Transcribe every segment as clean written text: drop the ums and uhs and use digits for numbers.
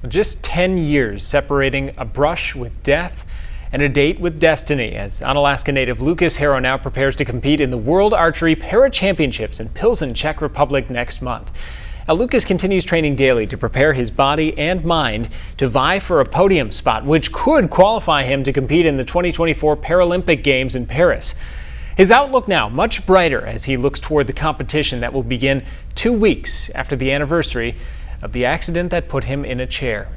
Just 10 years separating a brush with death and a date with destiny, as Onalaska native Lucas Herro now prepares to compete in the World Archery Para-Championships in Pilsen, Czech Republic next month. Now, Lucas continues training daily to prepare his body and mind to vie for a podium spot, which could qualify him to compete in the 2024 Paralympic Games in Paris. His outlook now much brighter as he looks toward the competition that will begin 2 weeks after the anniversary of the accident that put him in a chair.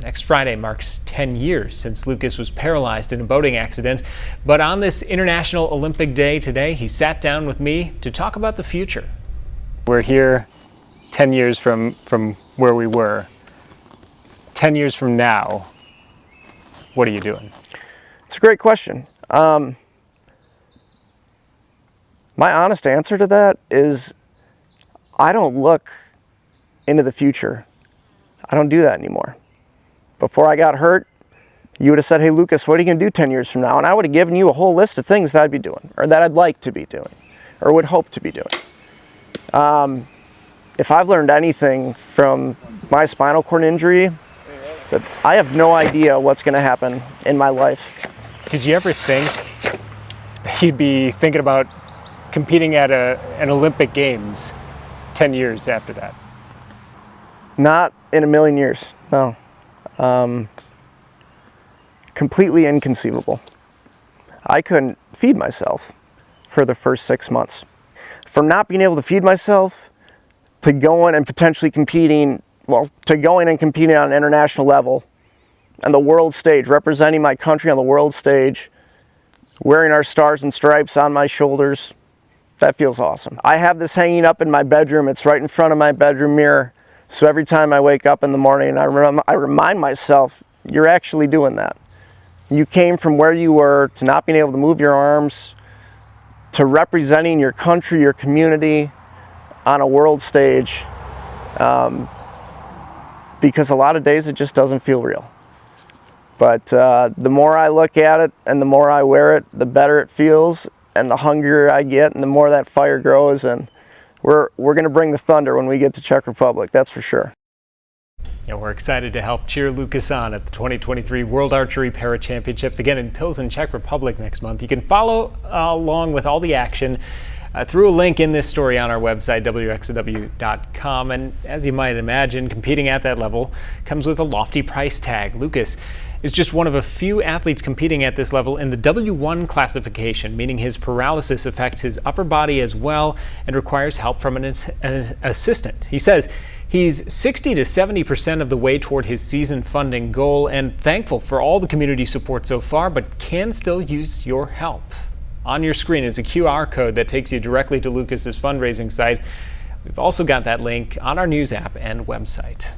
Next Friday marks 10 years since Lucas was paralyzed in a boating accident. But on this International Olympic Day today, he sat down with me to talk about the future. We're here 10 years from where we were. 10 years from now, what are you doing? It's a great question. My honest answer to that is I don't look into the future. I don't do that anymore. Before I got hurt, you would have said, hey, Lucas, what are you going to do 10 years from now? And I would have given you a whole list of things that I'd be doing, or that I'd like to be doing, or would hope to be doing. If I've learned anything from my spinal cord injury, it's that I have no idea what's going to happen in my life. Did you ever think that you'd be thinking about competing at an Olympic Games 10 years after that? Not in a million years, no. Completely inconceivable. I couldn't feed myself for the first 6 months. From not being able to feed myself to going and potentially competing, to going and competing on an international level on the world stage, representing my country on the world stage, wearing our stars and stripes on my shoulders, that feels awesome. I have this hanging up in my bedroom. It's right in front of my bedroom mirror. So every time I wake up in the morning, I remind myself, you're actually doing that. You came from where you were to not being able to move your arms, to representing your country, your community on a world stage, because a lot of days it just doesn't feel real. But the more I look at it and the more I wear it, the better it feels, and the hungrier I get, and the more that fire grows. And we're going to bring the thunder when we get to Czech Republic, that's for sure. Yeah, we're excited to help cheer Lucas on at the 2023 World Archery Para-Championships, again in Pilsen, Czech Republic next month. You can follow along with all the action through a link in this story on our website, wxow.com. And as you might imagine, competing at that level comes with a lofty price tag. Lucas is just one of a few athletes competing at this level in the W1 classification, meaning his paralysis affects his upper body as well and requires help from an assistant. He says he's 60 to 70% of the way toward his season funding goal and thankful for all the community support so far, but can still use your help. On your screen is a QR code that takes you directly to Lucas's fundraising site. We've also got that link on our news app and website.